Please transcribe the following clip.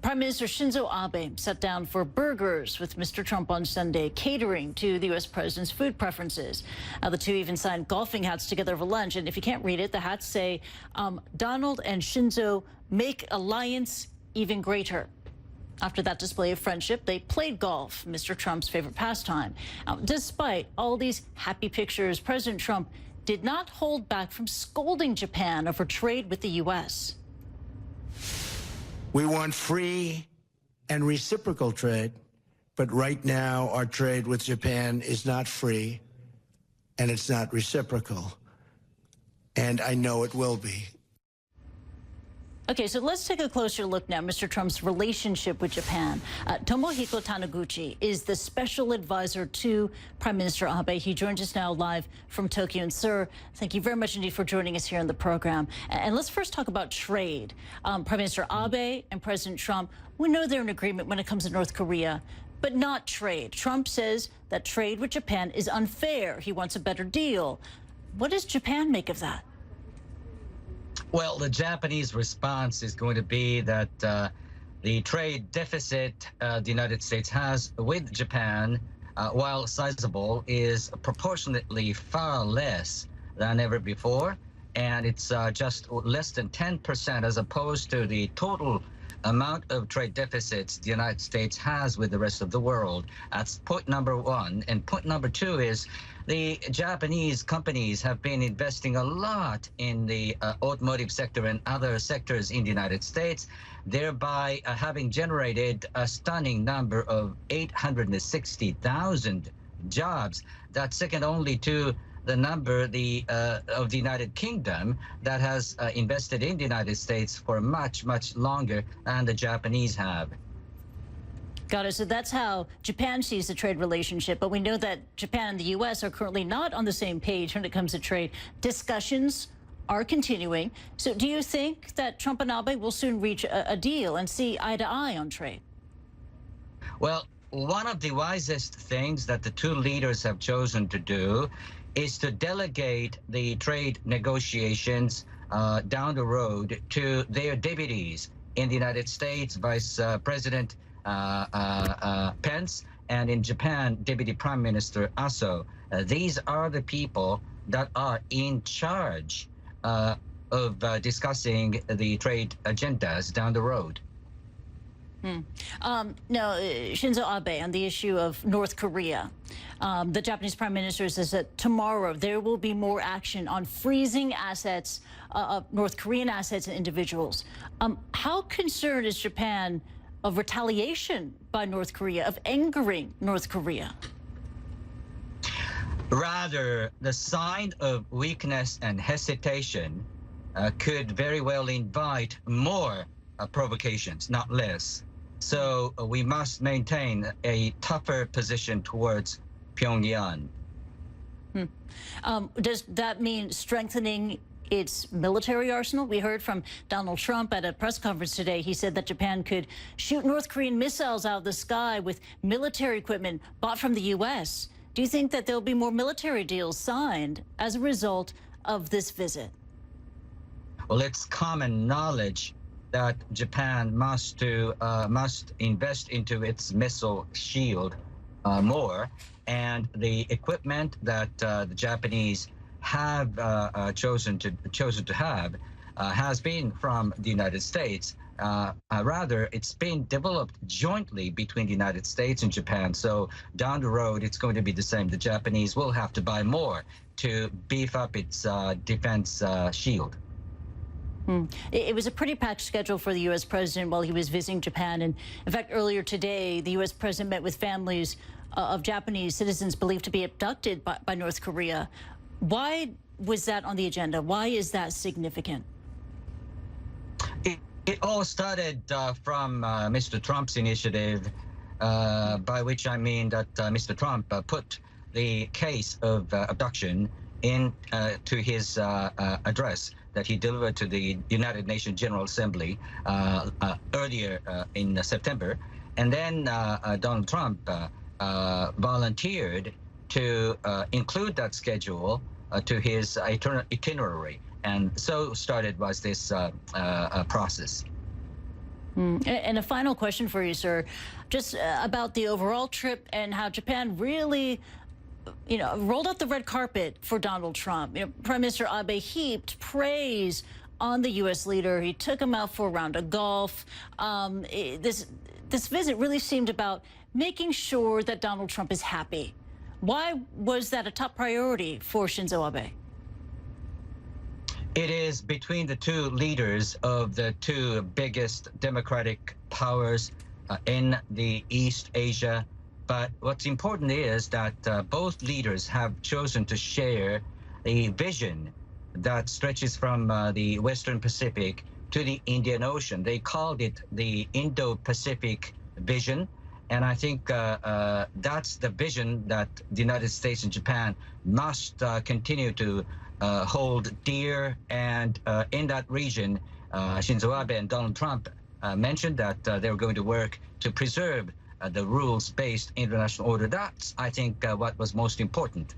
Prime Minister Shinzo Abe sat down for burgers with Mr. Trump on Sunday, catering to the U.S. president's food preferences. The two even signed golfing hats together for lunch. And if you can't read it, the hats say, Donald and Shinzo make alliance even greater. After that display of friendship, they played golf, Mr. Trump's favorite pastime. Despite all these happy pictures, President Trump did not hold back from scolding Japan over trade with the U.S. We want free and reciprocal trade, but right now our trade with Japan is not free and it's not reciprocal, and I know it will be. Okay, so let's take a closer look now, Mr. Trump's relationship with Japan. Tomohiko Taniguchi is the special advisor to Prime Minister Abe. He joins us now live from Tokyo. And sir, thank you very much indeed for joining us here on the program. And let's first talk about trade. Prime Minister Abe and President Trump, we know they're in agreement when it comes to North Korea, but not trade. Trump says that trade with Japan is unfair. He wants a better deal. What does Japan make of that? Well, the Japanese response is going to be that the trade deficit the United States has with Japan, while sizable, is proportionately far less than ever before. And it's just less than 10% as opposed to the total amount of trade deficits the United States has with the rest of the world. That's point number one. And point number two is the Japanese companies have been investing a lot in the automotive sector and other sectors in the United States, thereby having generated a stunning number of 860,000 jobs. That's second only to the number of the United Kingdom that has invested in the United States for much, much longer than the Japanese have. Got it. So that's how Japan sees the trade relationship. But we know that Japan and the U.S. are currently not on the same page when it comes to trade. Discussions are continuing. So do you think that Trump and Abe will soon reach a deal and see eye to eye on trade? Well, one of the wisest things that the two leaders have chosen to do is to delegate the trade negotiations down the road to their deputies in the United States, Vice President Pence, and in Japan, Deputy Prime Minister Aso. These are the people that are in charge of discussing the trade agendas down the road. Now, Shinzo Abe, on the issue of North Korea, the Japanese Prime Minister says that tomorrow there will be more action on freezing assets, North Korean assets and individuals. How concerned is Japan of retaliation by North Korea, of angering North Korea? Rather, the sign of weakness and hesitation could very well invite more provocations, not less. So we must maintain a tougher position towards Pyongyang. Does that mean strengthening its military arsenal? We heard from Donald Trump at a press conference today. He said that Japan could shoot North Korean missiles out of the sky with military equipment bought from the U.S. Do you think that there'll be more military deals signed as a result of this visit? Well, it's common knowledge that Japan must invest into its missile shield more, and the equipment that the Japanese have chosen to have has been from the United States. Rather, it's been developed jointly between the United States and Japan. So down the road, it's going to be the same. The Japanese will have to buy more to beef up its defense shield. It was a pretty packed schedule for the U.S. president while he was visiting Japan. And in fact, earlier today, the U.S. president met with families of Japanese citizens believed to be abducted by North Korea. Why was that on the agenda? Why is that significant? It all started from Mr. Trump's initiative, by which I mean that Mr. Trump put the case of abduction to his address that he delivered to the United Nations General Assembly earlier in September. And then Donald Trump volunteered to include that schedule to his itinerary. And so started was this process. And a final question for you, sir, just about the overall trip and how Japan really, rolled out the red carpet for Donald Trump. Prime Minister Abe heaped praise on the U.S. leader. He took him out for a round of golf. This visit really seemed about making sure that Donald Trump is happy. Why was that a top priority for Shinzo Abe? It is between the two leaders of the two biggest democratic powers in the East Asia. But what's important is that both leaders have chosen to share a vision that stretches from the Western Pacific to the Indian Ocean. They called it the Indo-Pacific Vision. And I think that's the vision that the United States and Japan must continue to hold dear. And in that region, Shinzo Abe and Donald Trump mentioned that they were going to work to preserve the rules-based international order. That's, I think, what was most important.